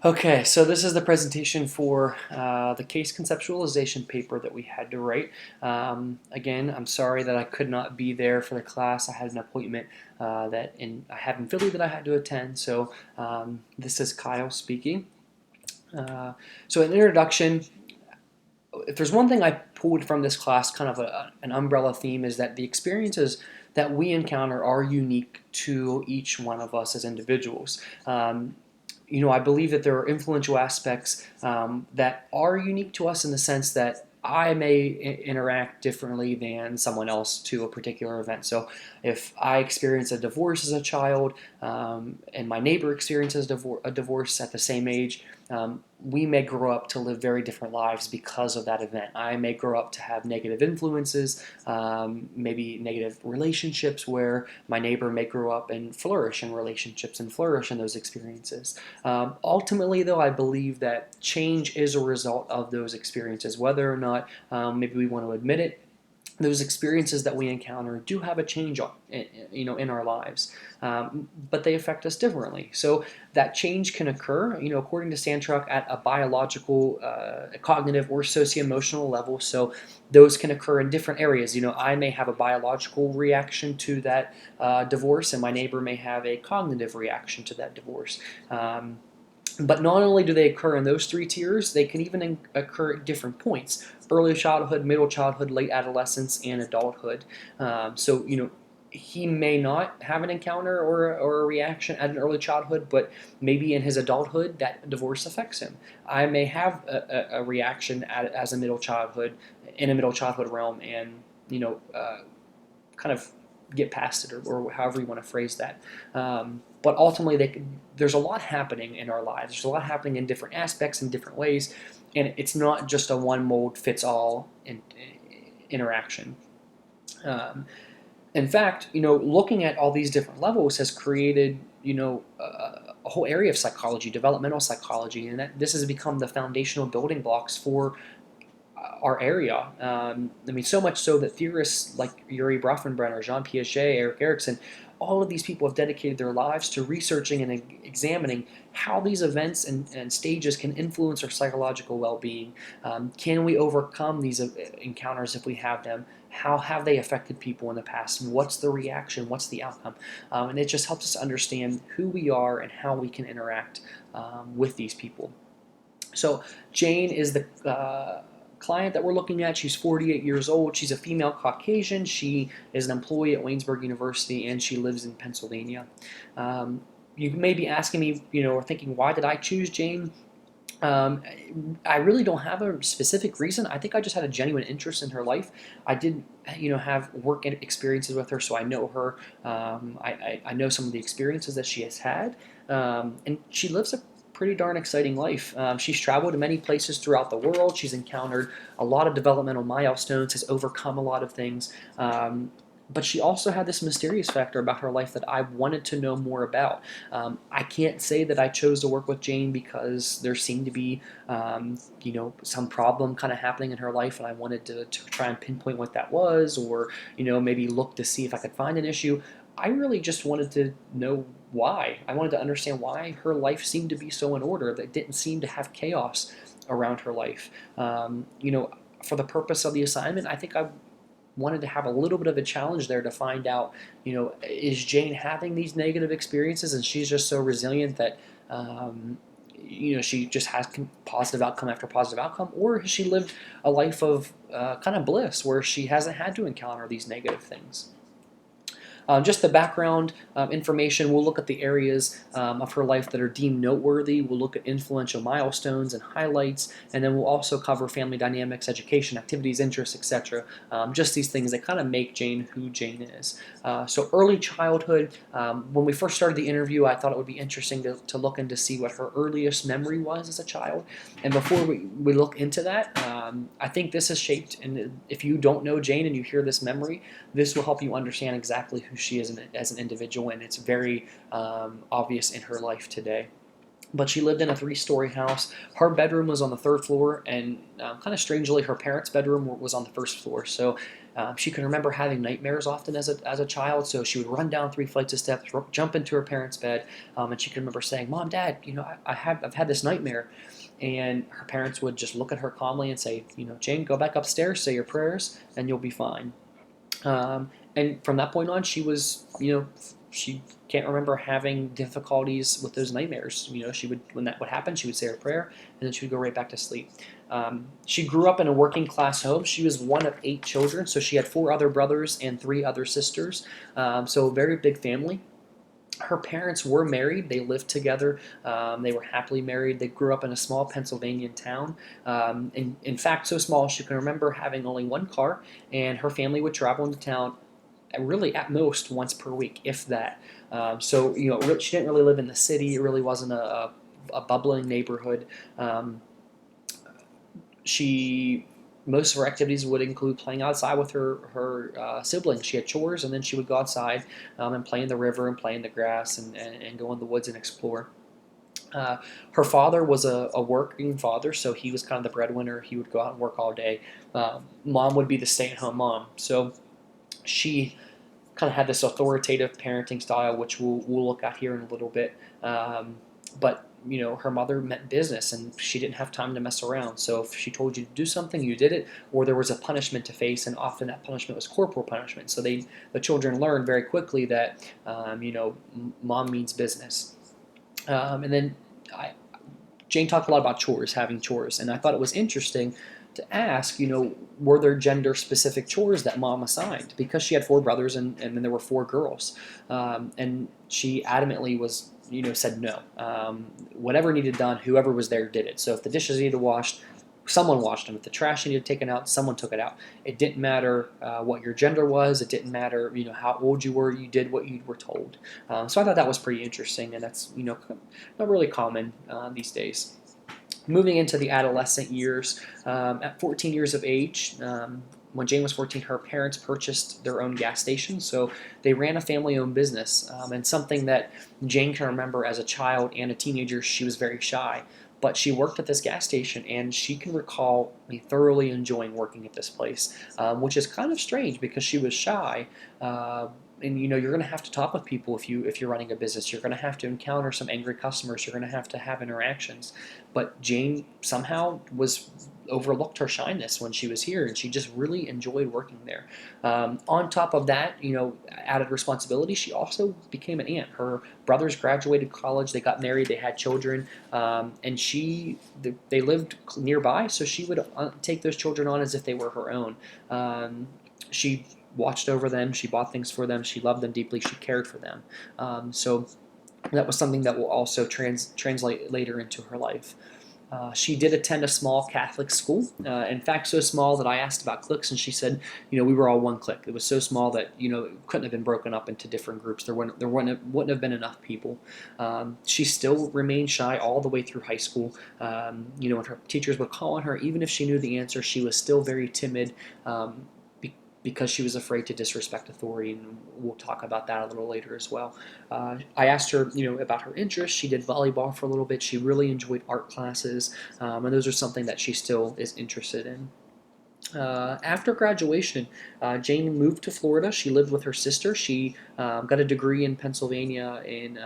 Okay, so this is the presentation for the case conceptualization paper that we had to write. Again, I'm sorry that I could not be there for the class. I had an appointment I have in Philly that I had to attend. So this is Kyle speaking. So an introduction. If there's one thing I pulled from this class, kind of an umbrella theme, is that the experiences that we encounter are unique to each one of us as individuals. I believe that there are influential aspects that are unique to us in the sense that I may interact differently than someone else to a particular event. So, if I experience a divorce as a child and my neighbor experiences a divorce at the same age, we may grow up to live very different lives because of that event. I may grow up to have negative influences, maybe negative relationships, where my neighbor may grow up and flourish in relationships and flourish in those experiences. Ultimately, though, I believe that change is a result of those experiences, whether or not maybe we want to admit it. Those experiences that we encounter do have a change in our lives, but they affect us differently. So that change can occur, according to Sandtruck, at a biological, cognitive, or socio-emotional level. So those can occur in different areas. I may have a biological reaction to that divorce, and my neighbor may have a cognitive reaction to that divorce. But not only do they occur in those three tiers, they can even occur at different points: early childhood, middle childhood, late adolescence, and adulthood. So, he may not have an encounter or a reaction at an early childhood, but maybe in his adulthood that divorce affects him. I may have a reaction as a middle childhood, in a middle childhood realm, and kind of get past it, or however you want to phrase that. But ultimately, there's a lot happening in our lives. There's a lot happening in different aspects, in different ways, and it's not just a one mold fits all interaction. Um, in fact, looking at all these different levels has created, a whole area of psychology, developmental psychology, and this has become the foundational building blocks for our area. So much so that theorists like Yuri Bronfenbrenner, Jean Piaget, Erik Erikson, all of these people have dedicated their lives to researching and examining how these events and stages can influence our psychological well-being. Can we overcome these encounters if we have them? How have they affected people in the past? What's the reaction? What's the outcome? And it just helps us understand who we are and how we can interact with these people. So Jane is the client that we're looking at. She's 48 years old. She's a female Caucasian. She is an employee at Waynesburg University, and she lives in Pennsylvania. You may be asking me, or thinking, why did I choose Jane? Um, I really don't have a specific reason. I think I just had a genuine interest in her life. I did, have work experiences with her, so I know her. I know some of the experiences that she has had, and she lives a pretty darn exciting life. She's traveled to many places throughout the world. She's encountered a lot of developmental milestones, has overcome a lot of things. But she also had this mysterious factor about her life that I wanted to know more about. I can't say that I chose to work with Jane because there seemed to be, some problem kind of happening in her life, and I wanted to try and pinpoint what that was, or maybe look to see if I could find an issue. I really just wanted to know why. I wanted to understand why her life seemed to be so in order, that didn't seem to have chaos around her life. For the purpose of the assignment, I think I wanted to have a little bit of a challenge there to find out, is Jane having these negative experiences and she's just so resilient that, she just has positive outcome after positive outcome, or has she lived a life of kind of bliss where she hasn't had to encounter these negative things? Just the background information, we'll look at the areas of her life that are deemed noteworthy. We'll look at influential milestones and highlights, and then we'll also cover family dynamics, education, activities, interests, etc. Just these things that kind of make Jane who Jane is. So early childhood, when we first started the interview, I thought it would be interesting to look and to see what her earliest memory was as a child. And before we look into that, I think this is shaped, and if you don't know Jane and you hear this memory, this will help you understand exactly who she is as an individual, and it's very obvious in her life today. but she lived in a three-story house. Her bedroom was on the third floor, and kind of strangely, her parents' bedroom was on the first floor. So she can remember having nightmares often as a child. So she would run down 3 flights of steps, jump into her parents' bed, and she can remember saying, "Mom, Dad, I've had this nightmare." And her parents would just look at her calmly and say, "Jane, go back upstairs, say your prayers, and you'll be fine." And from that point on, she can't remember having difficulties with those nightmares. She would, when that would happen, she would say her prayer, and then she would go right back to sleep. She grew up in a working class home. She was one of 8 children, so she had 4 other brothers and 3 other sisters. So a very big family. Her parents were married. They lived together. They were happily married. They grew up in a small Pennsylvania town. In fact, so small she can remember having only one car, and her family would travel into town really at most once per week, if that. So she didn't really live in the city. It really wasn't a bubbling neighborhood. Um, she Most of her activities would include playing outside with her siblings. She had chores, and then she would go outside and play in the river and play in the grass and go in the woods and explore. Uh, Her father was a working father, so he was kind of the breadwinner. He would go out and work all day. Mom would be the stay-at-home mom. So she kind of had this authoritative parenting style, which we'll look at here in a little bit. But her mother meant business, and she didn't have time to mess around. So if she told you to do something, you did it, or there was a punishment to face, and often that punishment was corporal punishment. So the children learned very quickly that mom means business. And then I, Jane talked a lot about chores, having chores, and I thought it was interesting to ask, were there gender specific chores that mom assigned? Because she had 4 brothers and then there were 4 girls. And she adamantly said no. Whatever needed done, whoever was there did it. So if the dishes needed washed, someone washed them. If the trash needed taken out, someone took it out. It didn't matter what your gender was. It didn't matter, how old you were. You did what you were told. So I thought that was pretty interesting, and that's, not really common these days. Moving into the adolescent years, at 14 years of age, when Jane was 14, her parents purchased their own gas station, so they ran a family-owned business. And something that Jane can remember as a child and a teenager, she was very shy. But she worked at this gas station, and she can recall me thoroughly enjoying working at this place, which is kind of strange because she was shy. And you're going to have to talk with people if you're running a business. You're going to have to encounter some angry customers. You're going to have interactions. But Jane somehow was overlooked her shyness when she was here, and she just really enjoyed working there. On top of that, added responsibility, she also became an aunt. Her brothers graduated college, they got married, they had children, and they lived nearby, so she would take those children on as if they were her own. She watched over them, she bought things for them, she loved them deeply, she cared for them. So that was something that will also translate later into her life. She did attend a small Catholic school. In fact, so small that I asked about cliques, and she said, we were all one clique. It was so small that it couldn't have been broken up into different groups. Wouldn't have been enough people. She still remained shy all the way through high school. When her teachers would call on her, even if she knew the answer, she was still very timid. Because she was afraid to disrespect authority, and we'll talk about that a little later as well. I asked her, about her interests. She did volleyball for a little bit. She really enjoyed art classes, and those are something that she still is interested in. After graduation, Jane moved to Florida. She lived with her sister. She got a degree in Pennsylvania in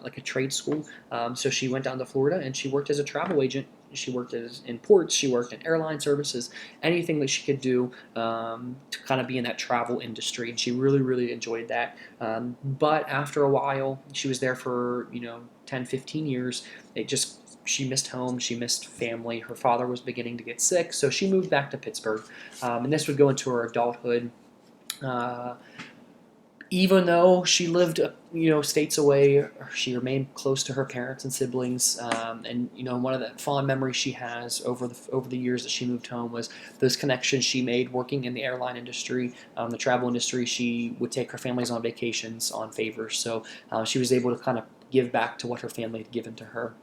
like a trade school. So she went down to Florida and she worked as a travel agent. She worked in ports. She worked in airline services. Anything that she could do to kind of be in that travel industry, and she really, really enjoyed that. But after a while, she was there for 10, 15 years. She missed home, she missed family. Her father was beginning to get sick, so she moved back to Pittsburgh. And this would go into her adulthood. Uh, Even though she lived, states away, she remained close to her parents and siblings. And one of the fond memories she has over the years that she moved home was those connections she made working in the airline industry, the travel industry. She would take her families on vacations on favors, so she was able to kind of give back to what her family had given to her.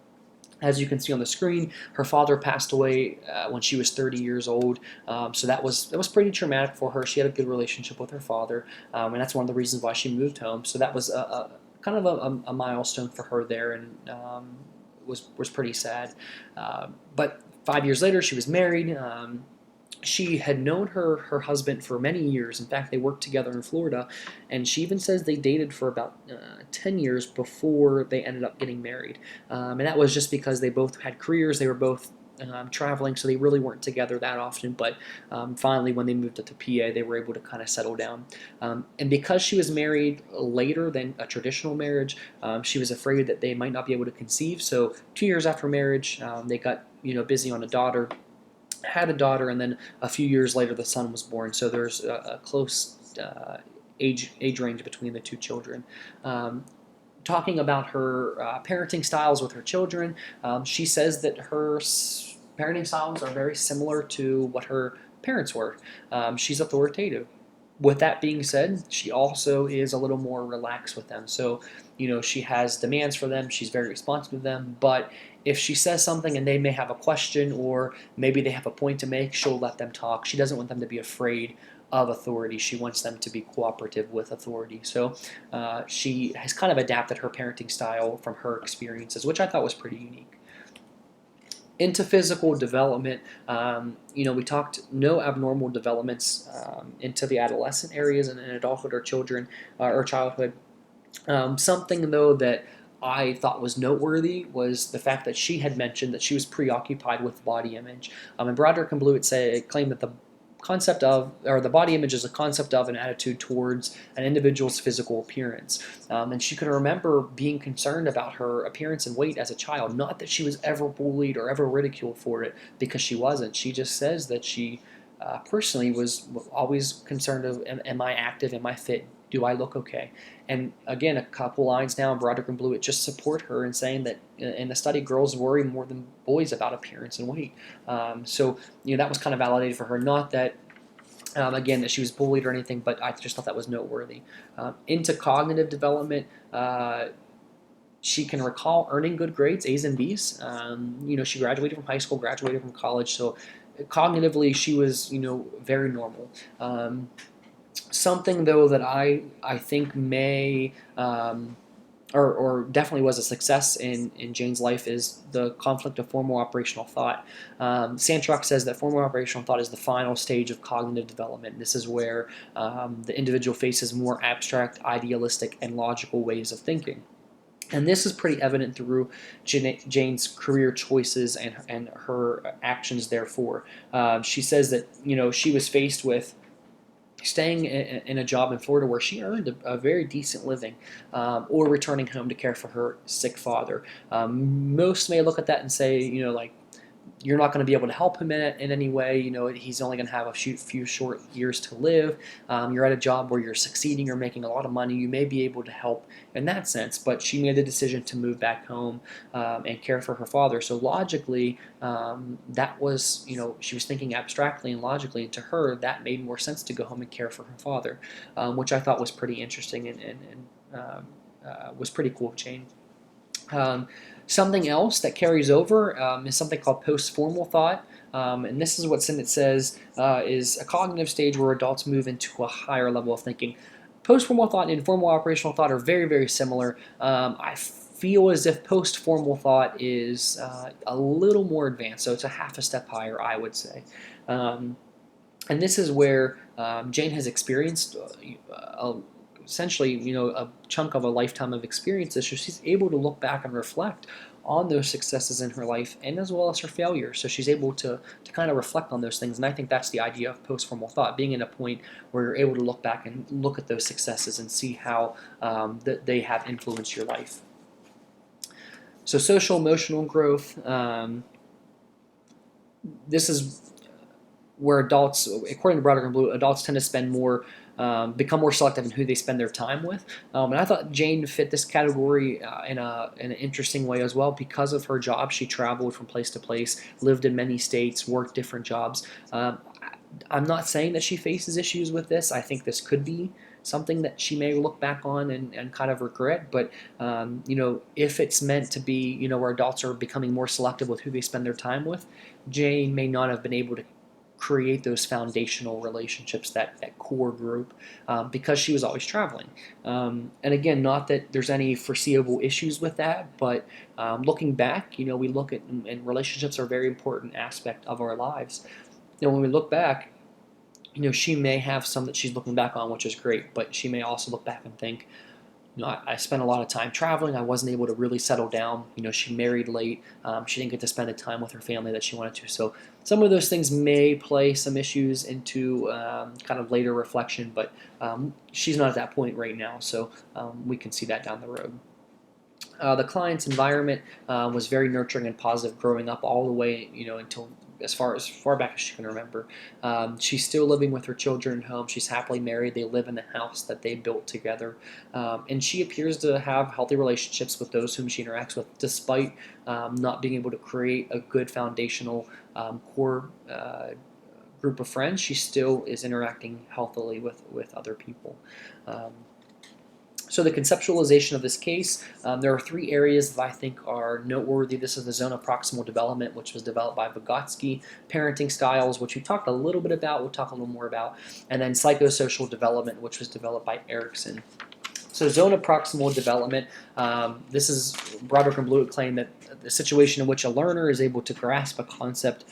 As you can see on the screen, her father passed away when she was 30 years old, so that was pretty traumatic for her. She had a good relationship with her father, and that's one of the reasons why she moved home. So that was a kind of a milestone for her there, and was pretty sad. But 5 years later, she was married. She had known her husband for many years. In fact, they worked together in Florida, and she even says they dated for about 10 years before they ended up getting married. And that was just because they both had careers. They were both traveling, so they really weren't together that often. But finally, when they moved up to PA, they were able to kind of settle down. And because she was married later than a traditional marriage, she was afraid that they might not be able to conceive. So 2 years after marriage, they got busy on a daughter, had a daughter, and then a few years later the son was born. So there's a close age range between the two children. Talking about her parenting styles with her children, she says that her parenting styles are very similar to what her parents were. She's authoritative. With that being said, she also is a little more relaxed with them. So, she has demands for them. She's very responsive to them. But if she says something and they may have a question or maybe they have a point to make, she'll let them talk. She doesn't want them to be afraid of authority. She wants them to be cooperative with authority. So she has kind of adapted her parenting style from her experiences, which I thought was pretty unique. Into physical development, we talked no abnormal developments into the adolescent areas and in adulthood or children or childhood. Something though that I thought was noteworthy was the fact that she had mentioned that she was preoccupied with body image. And Broderick and Blewett claimed that the concept of, or the body image is a concept of an attitude towards an individual's physical appearance. And she could remember being concerned about her appearance and weight as a child. Not that she was ever bullied or ever ridiculed for it, because she wasn't. She just says that she personally was always concerned of, am I active, am I fit, do I look okay? And again, a couple lines down, Broderick and Blewett just support her in saying that in the study, girls worry more than boys about appearance and weight. So that was kind of validated for her. Not that, again, that she was bullied or anything, but I just thought that was noteworthy. Into cognitive development, she can recall earning good grades, A's and B's. She graduated from high school, graduated from college, so cognitively she was, very normal. Something though that I think may or definitely was a success in Jane's life is the conflict of formal operational thought. Santrock says that formal operational thought is the final stage of cognitive development. This is where the individual faces more abstract, idealistic, and logical ways of thinking. And this is pretty evident through Jane's career choices and her actions, therefore. She says that, she was faced with staying in a job in Florida where she earned a very decent living, or returning home to care for her sick father. Most may look at that and say, like, you're not going to be able to help him in any way. He's only going to have a few short years to live. You're at a job where you're succeeding, you're making a lot of money. You may be able to help in that sense, but she made the decision to move back home and care for her father. So logically, that was, she was thinking abstractly and logically, and to her, that made more sense to go home and care for her father, which I thought was pretty interesting and was pretty cool of Jane. Something else that carries over is something called post-formal thought. And this is what Sinnott says is a cognitive stage where adults move into a higher level of thinking. Post-formal thought and informal operational thought are very, very similar. I feel as if post-formal thought is a little more advanced, so it's a half a step higher, I would say. And this is where Jane has experienced essentially, a chunk of a lifetime of experiences, so she's able to look back and reflect on those successes in her life and as well as her failures. So she's able to kind of reflect on those things, and I think that's the idea of post-formal thought, being in a point where you're able to look back and look at those successes and see how that they have influenced your life. So social emotional growth, this is where adults, according to Broderick and Blue, adults tend to spend more, become more selective in who they spend their time with. And I thought Jane fit this category in an interesting way as well. Because of her job, she traveled from place to place, lived in many states, worked different jobs. I'm not saying that she faces issues with this. I think this could be something that she may look back on and kind of regret. But, if it's meant to be, where adults are becoming more selective with who they spend their time with, Jane may not have been able to create those foundational relationships, that core group, because she was always traveling. And again, not that there's any foreseeable issues with that, but looking back, we look at, and relationships are a very important aspect of our lives. When we look back, she may have some that she's looking back on, which is great, but she may also look back and think, I spent a lot of time traveling. I wasn't able to really settle down. She married late. She didn't get to spend the time with her family that she wanted to. So some of those things may play some issues into kind of later reflection, but she's not at that point right now. So we can see that down the road. The client's environment was very nurturing and positive growing up all the way, until as far back as she can remember. She's still living with her children at home. She's happily married. They live in the house that they built together. And she appears to have healthy relationships with those whom she interacts with, despite not being able to create a good foundational core group of friends. She still is interacting healthily with other people. So the conceptualization of this case, there are 3 areas that I think are noteworthy. This is the zone of proximal development, which was developed by Vygotsky, parenting styles, which we talked a little bit about, we'll talk a little more about, and then psychosocial development, which was developed by Erickson. So zone of proximal development, this is Broderick and Blewett claim that the situation in which a learner is able to grasp a concept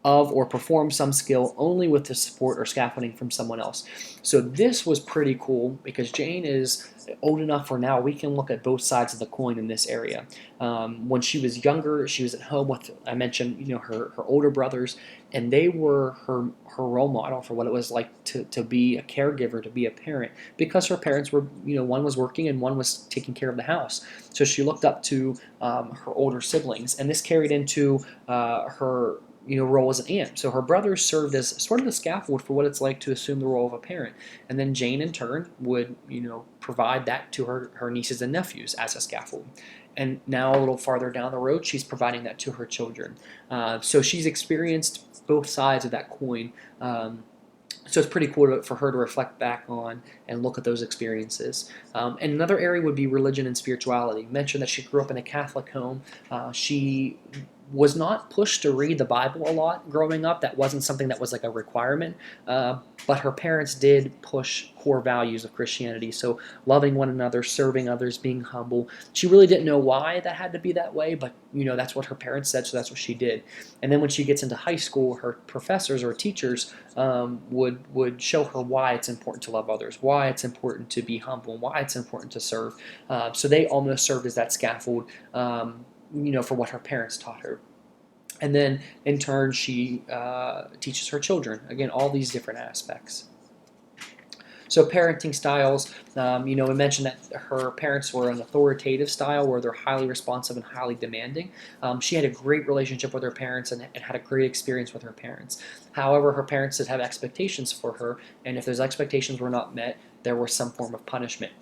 of or perform some skill only with the support or scaffolding from someone else. So this was pretty cool because Jane is old enough where now we can look at both sides of the coin in this area. When she was younger, she was at home with, I mentioned, her older brothers, and they were her role model for what it was like to be a caregiver, to be a parent, because her parents were, one was working and one was taking care of the house. So she looked up to her older siblings, and this carried into her role as an aunt. So her brothers served as sort of the scaffold for what it's like to assume the role of a parent. And then Jane, in turn, would, provide that to her nieces and nephews as a scaffold. And now a little farther down the road, she's providing that to her children. So she's experienced both sides of that coin. So it's pretty cool for her to reflect back on and look at those experiences. And another area would be religion and spirituality. Mentioned that she grew up in a Catholic home. She was not pushed to read the Bible a lot growing up. That wasn't something that was like a requirement. But her parents did push core values of Christianity. So loving one another, serving others, being humble. She really didn't know why that had to be that way, but that's what her parents said, so that's what she did. And then when she gets into high school, her professors or teachers would show her why it's important to love others, why it's important to be humble, and why it's important to serve. So they almost served as that scaffold, for what her parents taught her. And then, in turn, she teaches her children. Again, all these different aspects. So parenting styles, we mentioned that her parents were an authoritative style where they're highly responsive and highly demanding. She had a great relationship with her parents and had a great experience with her parents. However, her parents did have expectations for her, and if those expectations were not met, there was some form of punishment.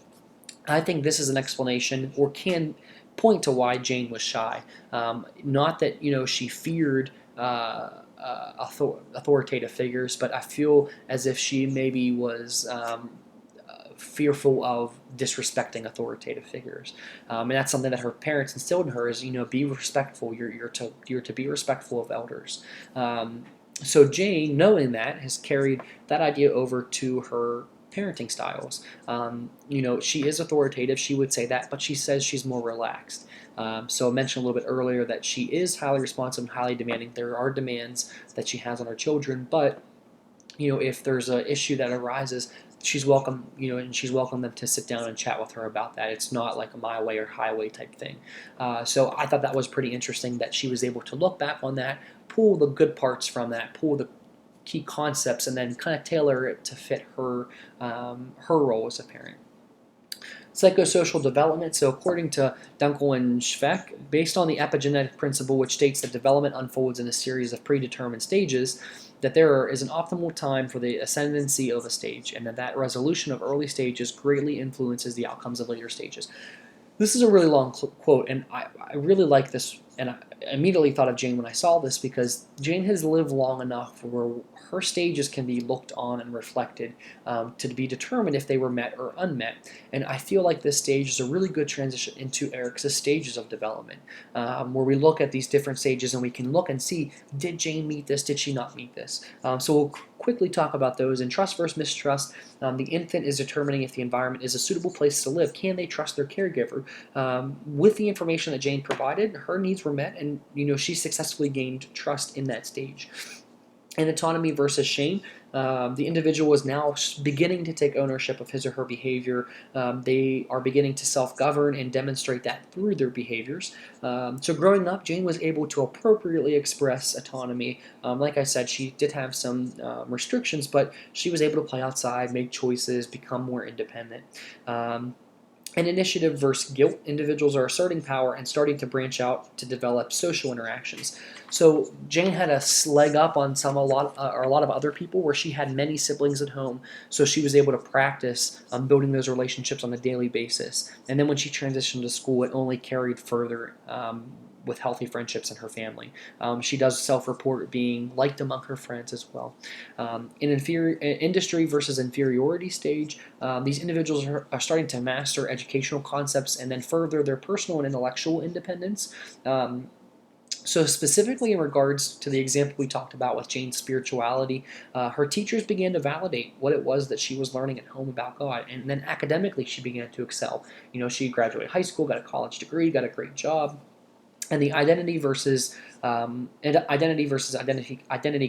I think this is an explanation, or can point to why Jane was shy. Not that she feared authoritative figures, but I feel as if she maybe was fearful of disrespecting authoritative figures, and that's something that her parents instilled in her: is be respectful. You're to be respectful of elders. So Jane, knowing that, has carried that idea over to her parenting styles. She is authoritative, she would say that, but she says she's more relaxed. So I mentioned a little bit earlier that she is highly responsive and highly demanding. There are demands that she has on her children, but if there's an issue that arises, she's welcome, and she's welcome them to sit down and chat with her about that. It's not like a my way or highway type thing. So I thought that was pretty interesting that she was able to look back on that, pull the good parts from that, pull the key concepts, and then kind of tailor it to fit her role as a parent. Psychosocial development. So according to Dunkel and Schweck, based on the epigenetic principle, which states that development unfolds in a series of predetermined stages, that there is an optimal time for the ascendancy of a stage, and that resolution of early stages greatly influences the outcomes of later stages. This is a really long quote, and I really like this And I immediately thought of Jane when I saw this, because Jane has lived long enough where her stages can be looked on and reflected, to be determined if they were met or unmet. And I feel like this stage is a really good transition into Eric's stages of development, where we look at these different stages and we can look and see, did Jane meet this? Did she not meet this? So we'll quickly talk about those. In trust versus mistrust, the infant is determining if the environment is a suitable place to live. Can they trust their caregiver? With the information that Jane provided, her needs were met, and she successfully gained trust in that stage. In autonomy versus shame, the individual is now beginning to take ownership of his or her behavior. They are beginning to self-govern and demonstrate that through their behaviors. So growing up, Jane was able to appropriately express autonomy. Like I said, she did have some restrictions, but she was able to play outside, make choices, become more independent. And initiative versus guilt, individuals are asserting power and starting to branch out to develop social interactions. So Jane had a leg up on a lot of other people, where she had many siblings at home, so she was able to practice building those relationships on a daily basis. And then when she transitioned to school, it only carried further. With healthy friendships in her family. She does self-report being liked among her friends as well. In industry versus inferiority stage, these individuals are starting to master educational concepts and then further their personal and intellectual independence. So specifically in regards to the example we talked about with Jane's spirituality, her teachers began to validate what it was that she was learning at home about God, and then academically she began to excel. She graduated high school, got a college degree, got a great job. And the identity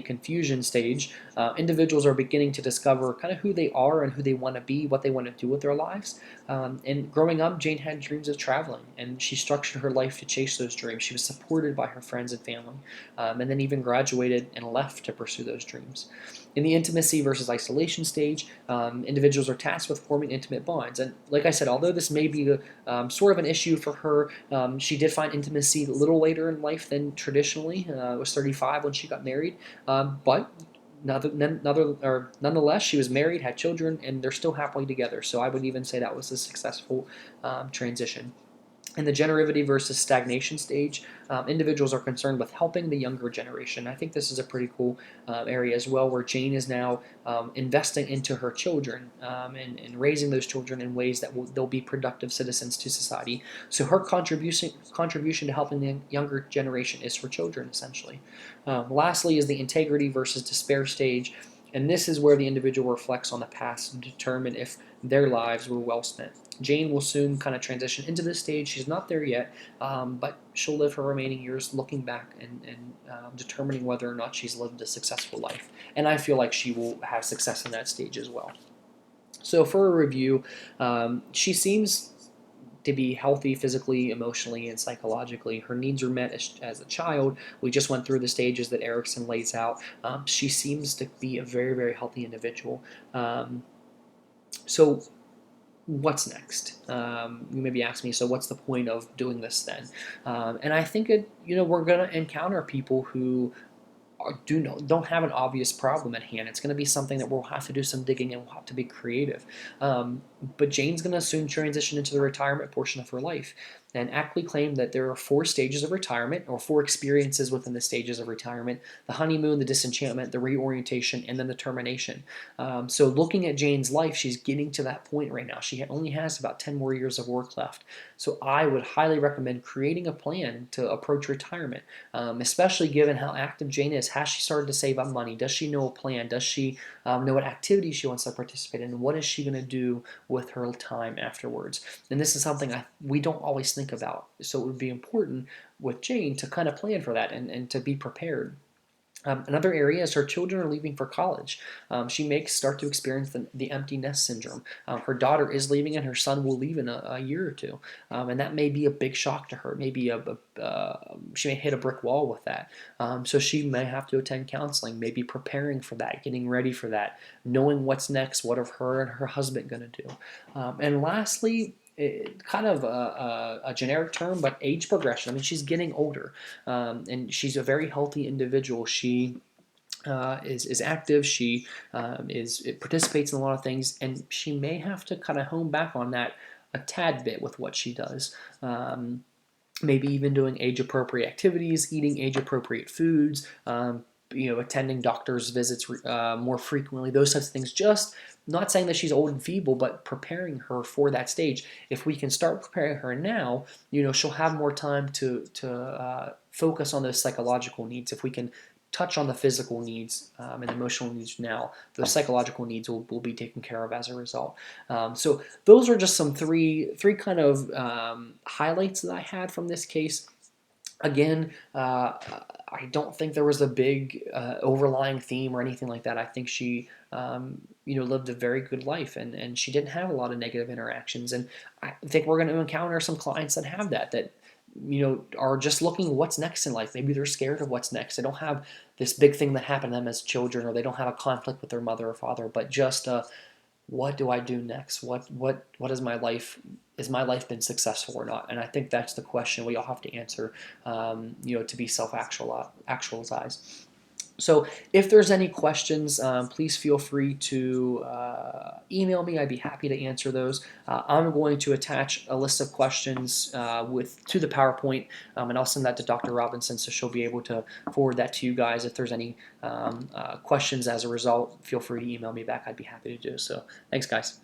confusion stage, individuals are beginning to discover kind of who they are and who they want to be, what they want to do with their lives. And growing up, Jane had dreams of traveling, and she structured her life to chase those dreams. She was supported by her friends and family, and then even graduated and left to pursue those dreams. In the intimacy versus isolation stage, individuals are tasked with forming intimate bonds. And like I said, although this may be sort of an issue for her, she did find intimacy a little later in life than traditionally. It was 35 when she got married, but nonetheless, she was married, had children, and they're still happily together. So I would even say that was a successful transition. In the generativity versus stagnation stage, individuals are concerned with helping the younger generation. I think this is a pretty cool area as well, where Jane is now investing into her children, and raising those children in ways that they'll be productive citizens to society. So her contribution to helping the younger generation is for children, essentially. Lastly is the integrity versus despair stage. And this is where the individual reflects on the past to determine if their lives were well spent. Jane will soon kind of transition into this stage. She's not there yet, but she'll live her remaining years looking back and determining whether or not she's lived a successful life. And I feel like she will have success in that stage as well. So for a review, she seems to be healthy physically, emotionally, and psychologically. Her needs are met as a child. We just went through the stages that Erickson lays out. She seems to be a very, very healthy individual. So what's next? You maybe ask me, so what's the point of doing this then? And I think we're going to encounter people who don't have an obvious problem at hand. It's going to be something that we'll have to do some digging and we'll have to be creative. But Jane's going to soon transition into the retirement portion of her life, and aptly claimed that there are 4 stages of retirement, or 4 experiences within the stages of retirement: the honeymoon, the disenchantment, the reorientation, and then the termination. So looking at Jane's life, she's getting to that point right now. She only has about 10 more years of work left. So I would highly recommend creating a plan to approach retirement, especially given how active Jane is. Has she started to save up money? Does she know a plan? Does she know what activities she wants to participate in? What is she going to do with her time afterwards? And this is something we don't always think about. So it would be important with Jane to kind of plan for that and to be prepared. Another area is her children are leaving for college. She may start to experience the empty nest syndrome. Her daughter is leaving, and her son will leave in a year or two. And that may be a big shock to her. Maybe she may hit a brick wall with that. So she may have to attend counseling, maybe preparing for that, getting ready for that, knowing what's next, what are her and her husband going to do. And lastly, kind of a generic term, but age progression. I mean, she's getting older, and she's a very healthy individual. She is active. She participates in a lot of things, and she may have to kind of hone back on that a tad bit with what she does. maybe even doing age-appropriate activities, eating age-appropriate foods, attending doctor's visits more frequently, those types of things. Just not saying that she's old and feeble, but preparing her for that stage. If we can start preparing her now, she'll have more time to focus on those psychological needs. If we can touch on the physical needs and emotional needs now, the psychological needs will be taken care of as a result. So those are just some three kind of highlights that I had from this case. Again, I don't think there was a big overlying theme or anything like that. I think she, lived a very good life, and she didn't have a lot of negative interactions. And I think we're going to encounter some clients that have that are just looking what's next in life. Maybe they're scared of what's next. They don't have this big thing that happened to them as children, or they don't have a conflict with their mother or father, but just what do I do next? What is my life? Is my life been successful or not? And I think that's the question we all have to answer, to be self-actualized. So if there's any questions, please feel free to email me. I'd be happy to answer those. I'm going to attach a list of questions to the PowerPoint, and I'll send that to Dr. Robinson, so she'll be able to forward that to you guys. If there's any questions as a result, feel free to email me back. I'd be happy to do so. Thanks, guys.